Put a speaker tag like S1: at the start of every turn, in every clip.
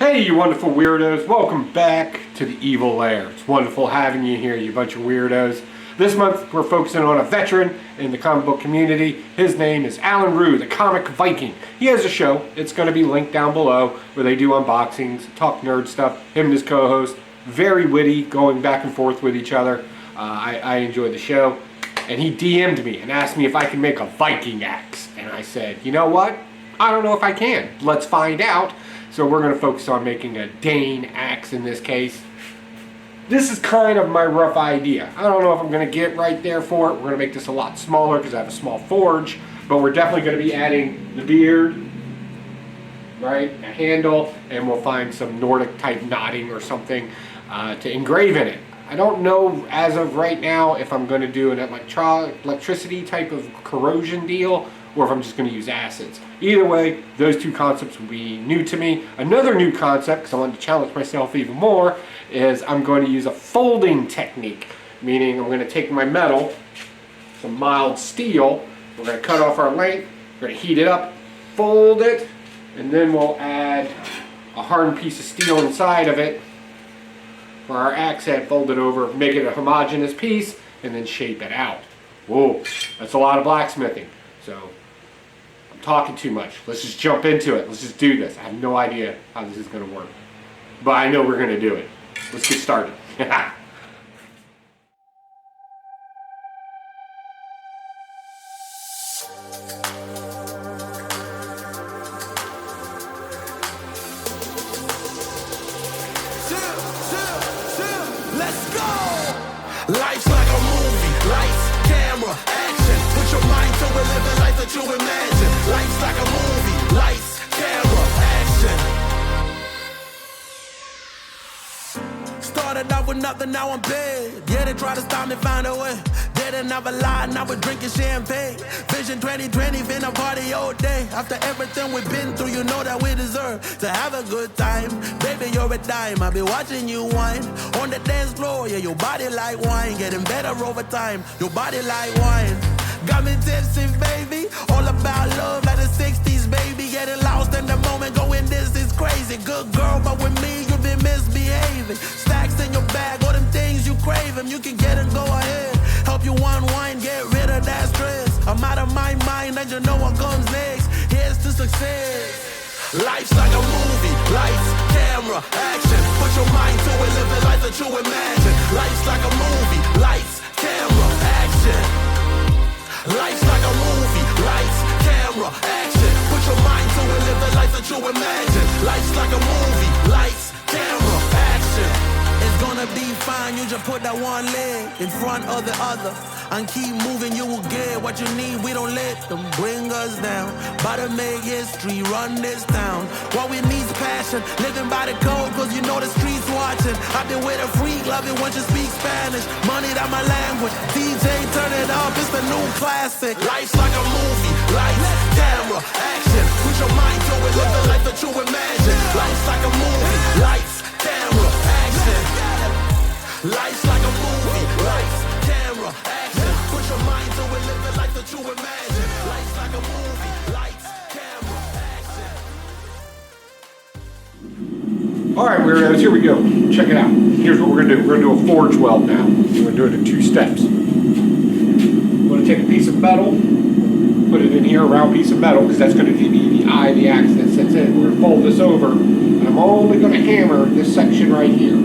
S1: Hey, you wonderful weirdos. Welcome back to the evil Lair. It's wonderful having you here, you bunch of weirdos. This month, we're focusing on a veteran in the comic book community. His name is Alan Rue, the comic Viking. He has a show. It's going to be linked down below where they do unboxings, talk nerd stuff. Him and his co-host, very witty, going back and forth with each other. I enjoyed the show. And he DM'd me and asked me if I can make a Viking Axe. And I said, you know what? I don't know if I can. Let's find out. So we're going to focus on making a Dane Axe in this case. This is kind of my rough idea. I don't know if I'm going to get right there for it. We're going to make this a lot smaller because I have a small forge. But we're definitely going to be adding the beard, right, a handle, and we'll find some Nordic type knotting or something to engrave in it. I don't know as of right now if I'm going to do an electricity type of corrosion deal or if I'm just going to use acids. Either way, those two concepts will be new to me. Another new concept, because I wanted to challenge myself even more, is I'm going to use a folding technique. Meaning I'm going to take my metal, some mild steel, we're going to cut off our length, we're going to heat it up, fold it, and then we'll add a hardened piece of steel inside of it for our axe head, fold it over, make it a homogeneous piece, and then shape it out. Whoa, that's a lot of blacksmithing. So I'm talking too much. Let's just jump into it. Let's just do this. I have no idea how this is going to work, but I know we're going to do it. Let's get started.
S2: Let's go! Life's like a movie. Lights, camera, action. Put your mind to it, live the life that you imagine. Life's like a movie. Lights, camera, action. Started out with nothing, now I'm big. Yeah, they try to stop me, find a way. Didn't have a lie, now we're drinking champagne. Vision 2020, been a party all day. After everything we've been through, you know that we deserve to have a good time. Baby, you're a dime, I'll be watching you whine. On the dance floor, yeah, your body like wine. Getting better over time, your body like wine. Got me tipsy, baby. All about love like the 60s, baby. Getting lost in the moment, going this is crazy. Good girl, but with me, you've been misbehaving. Stacks in your bag, all them things you craving. You can get and go ahead. Help you unwind, get rid of that stress. I'm out of my mind, and you know what comes next. Here's to success. Life's like a movie. Lights, camera, action. Put your mind to it, live the life that you imagine. Life's like a movie. Lights, camera, action. Life's like a movie. Lights, camera, action. Put your mind to it, live the life that you imagine. Life's like a movie. Lights, camera, action. It's gonna be fine, you just put that one leg in front of the other and keep moving, you will get what you need. We don't let them bring us down. About to make history, run this town. What we need is passion, living by the code, cause you know the streets watching. I've been with a freak, love it when you speak Spanish. Money, that my language, DJ turn it up, it's the new classic. Life's like a movie, lights, camera, action. Put your mind to it, live the life that you imagine. Life's like a movie, lights, camera, action. Life's like a movie, lights, camera, action. Put your mind to it, live the life that you imagine. Life's like a movie, lights, camera, action.
S1: Alright, weirdos, here we go. Check it out. Here's what we're going to do. We're going to do a forge weld now. We're going to do it in 2 steps. I'm going to take a piece of metal, put it in here, a round piece of metal, because that's going to be the eye of the axe that sits in. We're going to fold this over, and I'm only going to hammer this section right here.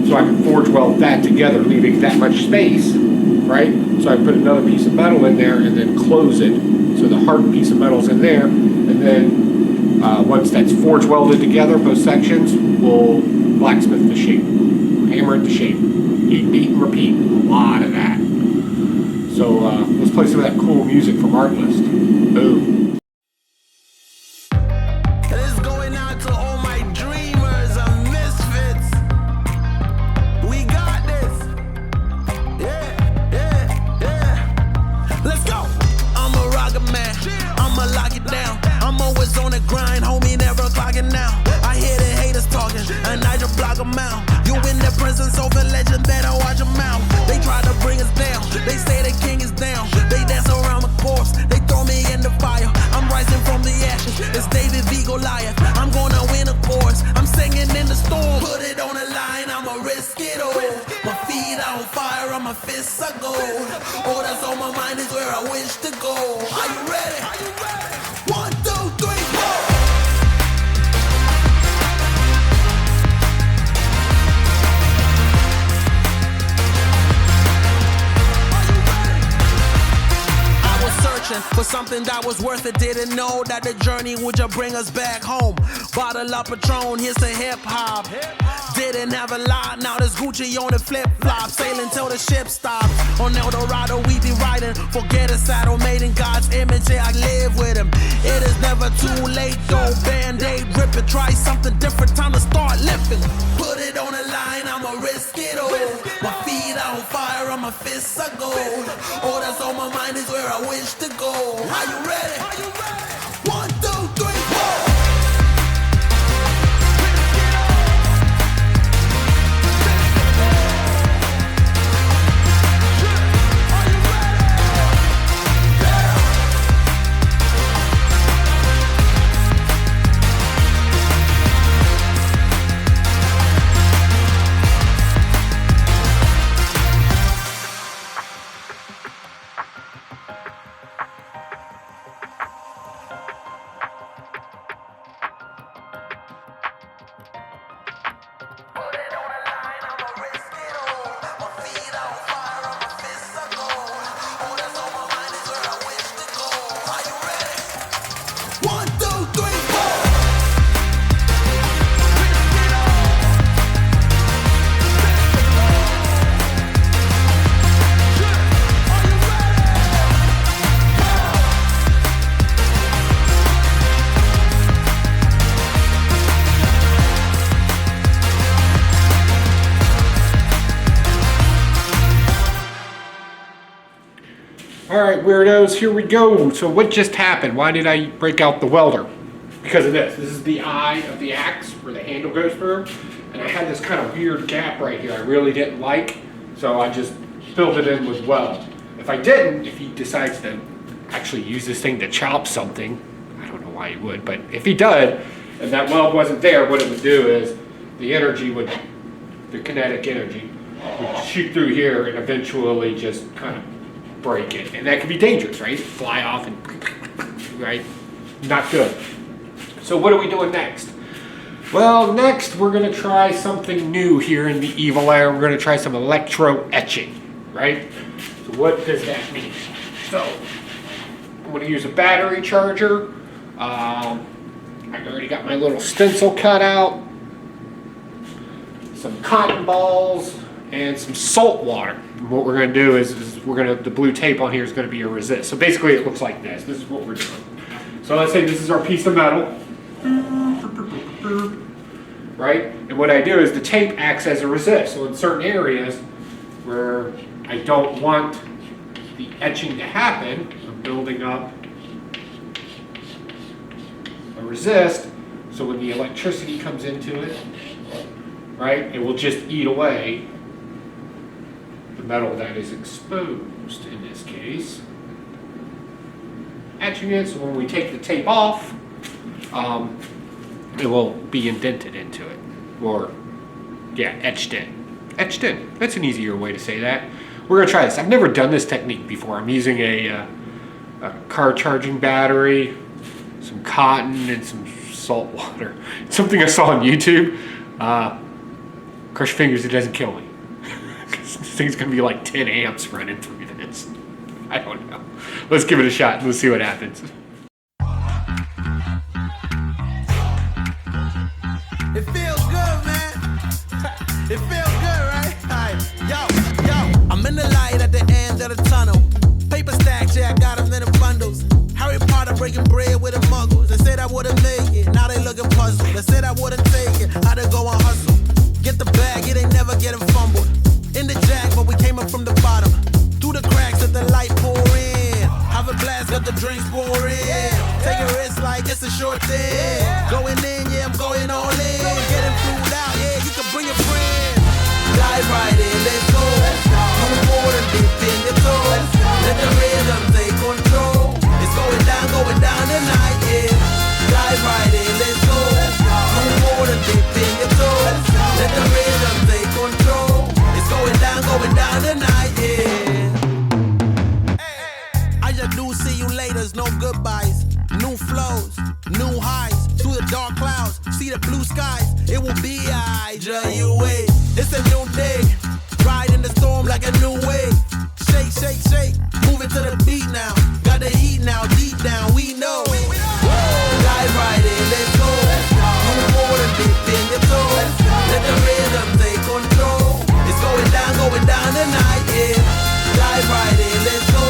S1: So I can forge weld that together, leaving that much space, right? So I put another piece of metal in there and then close it. So the hard piece of metal's in there, and then once that's forge welded together, both sections, we'll blacksmith the shape, hammer it to shape, beat and repeat, a lot of that. So let's play some of that cool music from Artlist. Boom.
S2: It's David v. Goliath. I'm gonna win fists are gold. Oh, that's on my mind is where I wish to go. Are you ready? 1, 2, 3, 4. For something that was worth it, didn't know that the journey would just bring us back home. Bottle up Patron, here's the hip-hop. Didn't have a lot, now there's Gucci on the flip-flop. Sailing till the ship stops. On El Dorado we be riding. Forget a saddle made in God's image, yeah, I live with him. It is never too late, though. Band-Aid, rip it, try something different, time to start lifting. Put it on the line, I'ma risk it all. My feet are on fire, and my fists are gold. Oh, that's on my mind is where I wish to go. Are you ready? 1, 2, 3, 4.
S1: Alright, weirdos, here we go. So what just happened? Why did I break out the welder? Because of this. This is the eye of the axe where the handle goes through. And I had this kind of weird gap right here I really didn't like. So I just filled it in with weld. If I didn't, if he decides to actually use this thing to chop something, I don't know why he would, but if he did, and that weld wasn't there, what it would do is the energy would, the kinetic energy, would shoot through here and eventually just kind of break it. And that could be dangerous, right? Fly off and, right? Not good. So what are we doing next? Well, next we're going to try something new here in the Evil Lair. We're going to try some electro etching, right? So what does that mean? So I'm going to use a battery charger. I already got my little stencil cut out, some cotton balls, and some salt water. What we're going to do is we're going to, the blue tape on here is going to be a resist. So basically it looks like this. This is what we're doing. So let's say this is our piece of metal, right? And what I do is the tape acts as a resist. So in certain areas where I don't want the etching to happen, I'm building up a resist. So when the electricity comes into it, right, it will just eat away the metal that is exposed in this case. Etching it, so when we take the tape off, it will be indented into it, or yeah, etched in. Etched in. That's an easier way to say that. We're gonna try this. I've never done this technique before. I'm using a car charging battery, some cotton, and some salt water. It's something I saw on YouTube. Crush your fingers, it doesn't kill me. This thing's gonna be like 10 amps running through this. I don't know. Let's give it a shot. Let's see what happens.
S2: It feels good, man. It feels good, right? Yo, I'm in the light at the end of the tunnel. Paper stacks, yeah, I got them in the bundles. Harry Potter breaking bread with the muggles. They said I wouldn't make it, now they looking puzzled. They said I wouldn't take it, how to go and hustle. Get the bag, it ain't never getting fumbled. In the jack, but we came up from the bottom. Through the cracks, let the light pour in. Have a blast, got the drinks pour in. Take a risk like it's a short thing. Going in, yeah, I'm going all in. Getting food out, yeah, you can bring your friends. Dive right in, let's go. Move forward and dip in your toes. Let the rhythm take control. It's going down tonight, yeah. Dive right in, let's go. Move forward and dip in your toes. Let the rhythm take control. It's going down tonight, yeah. a new see you laters, no goodbyes. New flows, new highs, through the dark clouds, see the blue skies. It will be I, J-U-A. It's a new day, ride in the storm like a new wave. Shake, shake, shake, move it to the beat now. Got the heat now, deep down, we know. Dive right in, let's go. Move forward and dip in your toes. Let the rhythm take control. It's going down tonight, yeah. Dive right in, let's go.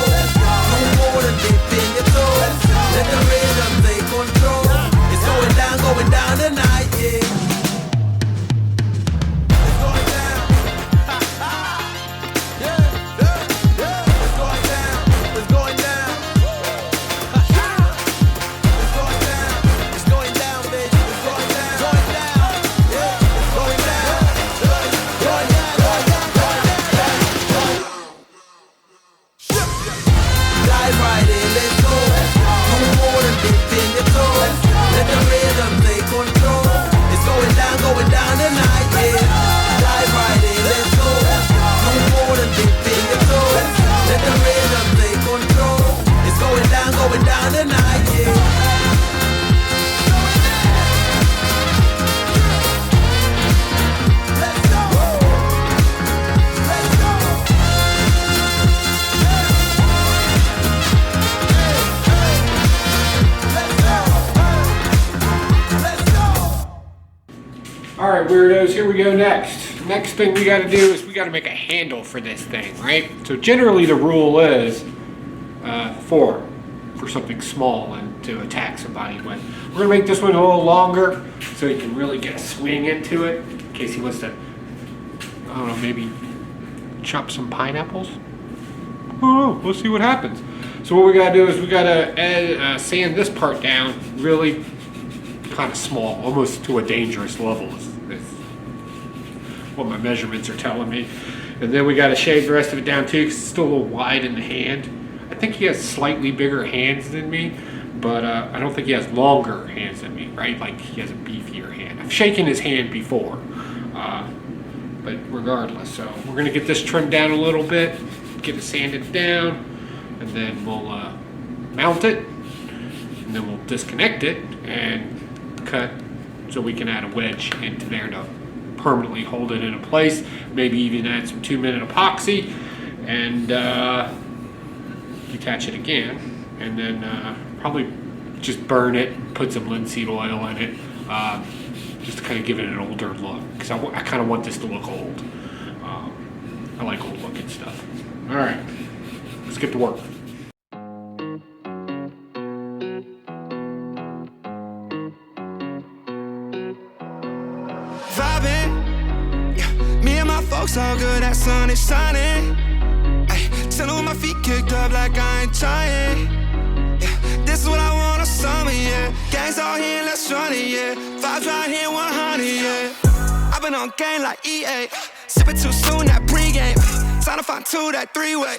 S2: Move forward and dip in your toes. Let the rhythm take control. It's going down tonight, yeah.
S1: Alright, weirdos, here we go next. Next thing we gotta do is we gotta make a handle for this thing, right? So generally the rule is 4 for something small and to attack somebody with. We're gonna make this one a little longer so he can really get a swing into it in case he wants to, I don't know, maybe chop some pineapples? I don't know, let's see what happens. So what we gotta do is we gotta sand this part down really kind of small, almost to a dangerous level is what my measurements are telling me. And then we got to shave the rest of it down too because it's still a little wide in the hand. I think he has slightly bigger hands than me, but I don't think he has longer hands than me, right? Like he has a beefier hand. I've shaken his hand before, but regardless. So we're going to get this trimmed down a little bit, get it sanded down, and then we'll mount it, and then we'll disconnect it and cut so we can add a wedge into there to permanently hold it in place. Maybe even add some 2-minute epoxy and detach it again, and then probably just burn it, put some linseed oil in it, just to kind of give it an older look, because I kind of want this to look old. I like old looking stuff. All right, let's get to work.
S3: Folks all good, that sun is shining. Ay, chillin' with my feet kicked up like I ain't trying. Yeah, this is what I want a summer, yeah. Gangs all here, let's run it, yeah. Vibes right here, 100, yeah. I've been on game like EA. Sippin' too soon, that pregame. Time to find 2, that 3-way.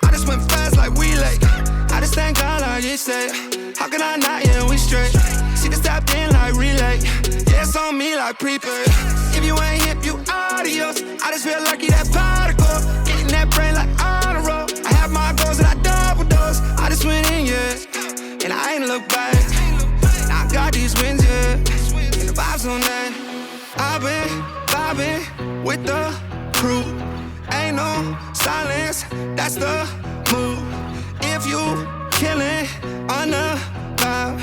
S3: I just went fast like we late. I just thank God like he said. How can I not, yeah, we straight. She just tapped in like relay. Yeah, it's on me like prepaid. If you ain't hip, you adios. I just feel lucky that particle. Getting that brain like on a roll. I have my goals and I double dose. I just went in, yeah, and I ain't look back. Now I got these wins, yeah, and the vibes on that. I've been vibing with the crew. Ain't no silence, that's the move. If you killin' on the vibe,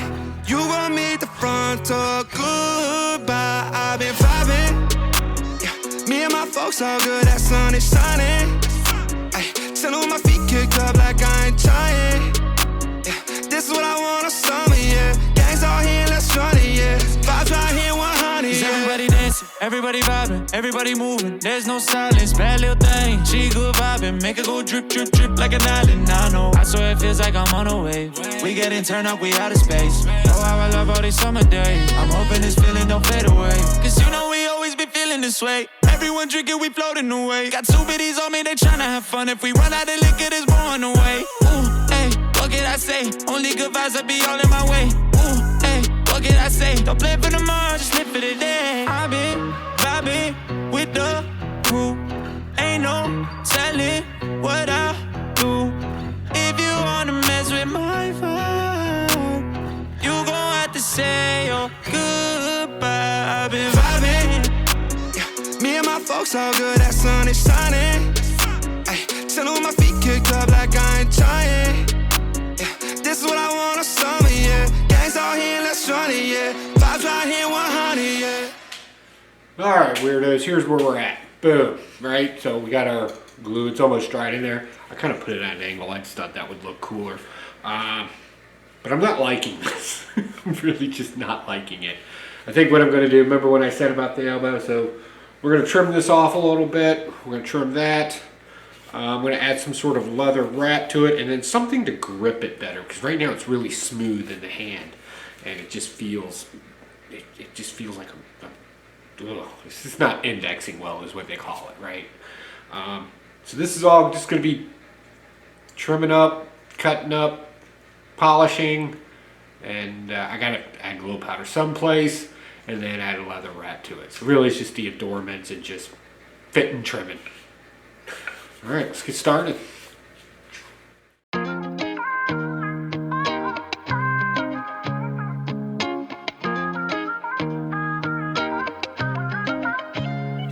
S3: you gon' meet the front door, goodbye. I've been vibing, yeah. Me and my folks all good, that sun is shining. Ay, chillin' with my feet kicked up like I ain't trying. Yeah, this is what I want a summer, yeah. Gangs all here, let's run it, yeah. Vibes right here, 100, yeah.
S4: Everybody dancing, everybody vibing, everybody moving. There's no silence, bad little thing. She good vibing, make her go drip, drip, drip like an island. I know, I swear it feels like I'm on a wave. We getting turned up, we out of space. Oh, how I love all these summer days. I'm hoping this feeling don't fade away. Cause you know we always be feeling this way. Everyone drinking, we floating away. Got 2 biddies on me, they tryna have fun. If we run out of liquor, it's blowing away. Ooh, hey, what can I say? Only good vibes, I be all in my way. Ooh, hey, what can I say? Don't play for tomorrow, just live for the day. I've been vibing with the crew. Ain't no telling what I do. If you wanna mess with
S3: Smoke so good, that sun is shining. Ay, chillin' with my feet kicked up like I ain't trying. Yeah, this is what I want on summer, yeah. Gangs out here, let's run it, yeah. Vibes right here, 100, yeah.
S1: Alright, weirdos, here's where we're at. Boom, right? So we got our glue, it's almost dried in there. I kind of put it at an angle, I just thought that would look cooler. But I'm not liking this. I'm really just not liking it. I think what I'm going to do, remember when I said about the elbow, so we're going to trim this off a little bit. We're going to trim that. I'm going to add some sort of leather wrap to it and then something to grip it better, because right now it's really smooth in the hand and it just feels, it just feels like it's just not indexing well is what they call it, right? So this is all just going to be trimming up, cutting up, polishing, and I got to add glow powder someplace and then add a leather wrap to it. So really it's just the adornments and just fit and trimming. All right, let's get started.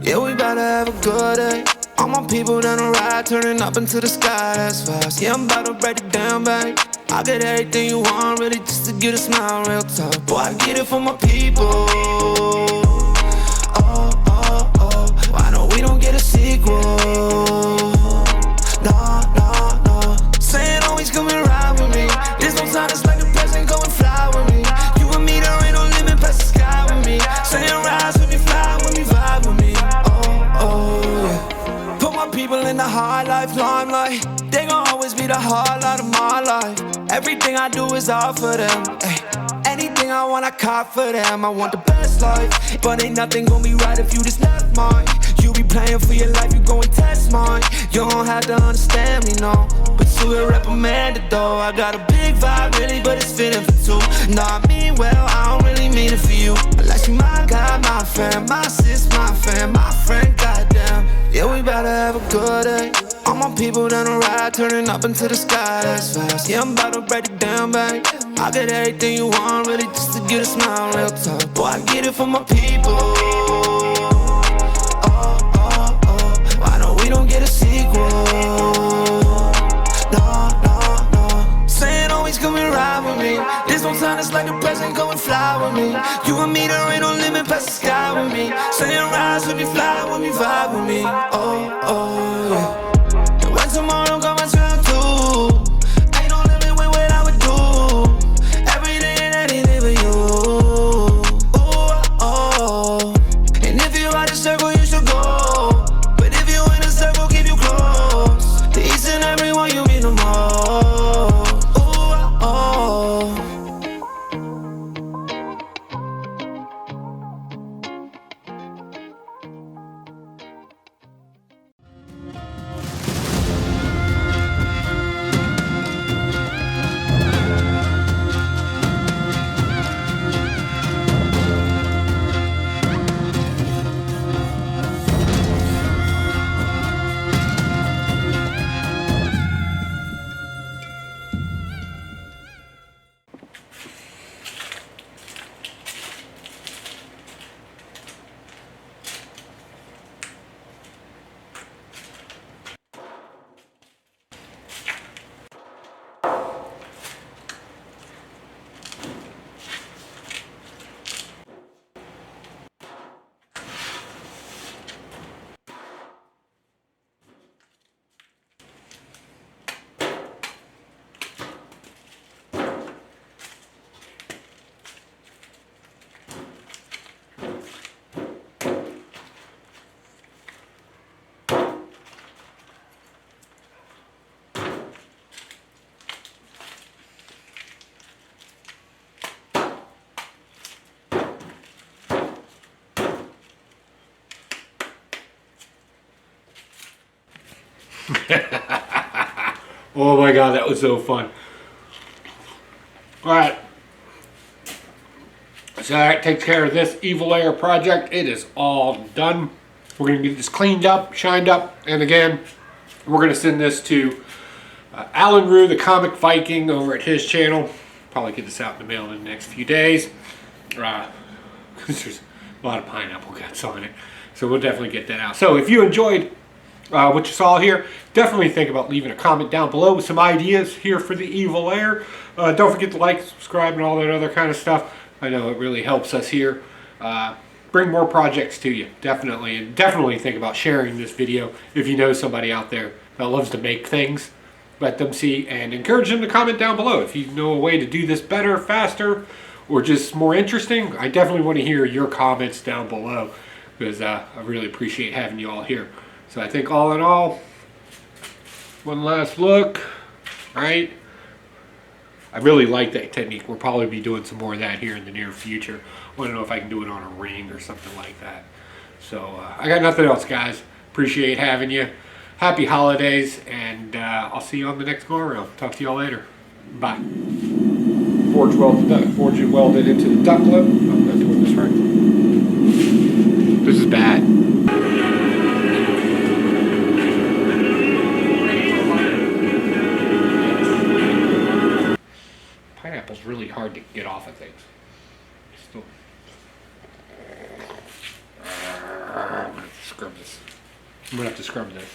S3: Yeah, we bout to have a good day. All my people down the ride, turning up into the sky, that's fast. Yeah, I'm about to break it down, babe. I get everything you want, really, just to get a smile real tough. Boy, I get it for my people. Oh, oh, oh, I know we don't get a sequel. No, no, no. Saying always come and ride with me. There's no time, it's like the present, go and fly with me. You and me, there ain't no limit past the sky with me. Saying rise with me, fly with me, vibe with me. Oh, oh, yeah. Put my people in the high life limelight. They gon' always be the highlight of my life. Everything I do is all for them. Ay, anything I want, I cop for them. I want the best life, but ain't nothing gon' be right if you just left mine. You be playing for your life, you go and test mine. You don't have to understand me, no, but you will reprimand it though. I got a big vibe, really, but it's fitting for two. No, I mean well, I don't really mean it for you. Unless you my guy, my friend, my sis, my fan, my friend, goddamn. Yeah, we bout to have a good day. All my people down the ride, turning up into the sky, that's fast. Yeah, I'm about to break it down, babe. I get everything you want, really, just to get a smile real tough. Boy, I get it for my people. Oh, oh, oh, I know we don't get a sequel. No, no, no. Saying always come and ride with me. There's no time, it's like the present, go and fly with me. You and me, there ain't no limit past the sky with me. Saying rise with me, fly with me, vibe with me. Oh, oh, yeah. When tomorrow comes around too, ain't no limit with what I would do. Everything and anything for you. Oh, oh. And if you out the circle, you should go. But if you in the circle, keep you close. To each and every one you meet no more. Oh, oh.
S1: Oh my god, that was so fun. Alright. So that takes care of this Evil Lair project. It is all done. We're going to get this cleaned up, shined up, and again, we're going to send this to Alan Rue, the Comic Viking, over at his channel. Probably get this out in the mail in the next few days. Because there's a lot of pineapple guts on it. So we'll definitely get that out. So if you enjoyed what you saw here, definitely think about leaving a comment down below with some ideas here for the Evil Lair. Don't forget to like, subscribe, and all that other kind of stuff. I know it really helps us here. Bring more projects to you, definitely. And definitely think about sharing this video if you know somebody out there that loves to make things. Let them see, and encourage them to comment down below if you know a way to do this better, faster, or just more interesting. I definitely want to hear your comments down below, because I really appreciate having you all here. So I think all in all, one last look, right? I really like that technique. We'll probably be doing some more of that here in the near future. I want to know if I can do it on a ring or something like that. So I got nothing else, guys. Appreciate having you. Happy holidays, and I'll see you on the next go around. Talk to y'all later. Bye. Forge welded into the duck lip. I'm not doing this right. This is bad. Pineapple's really hard to get off of things. Still. I'm gonna have to scrub this.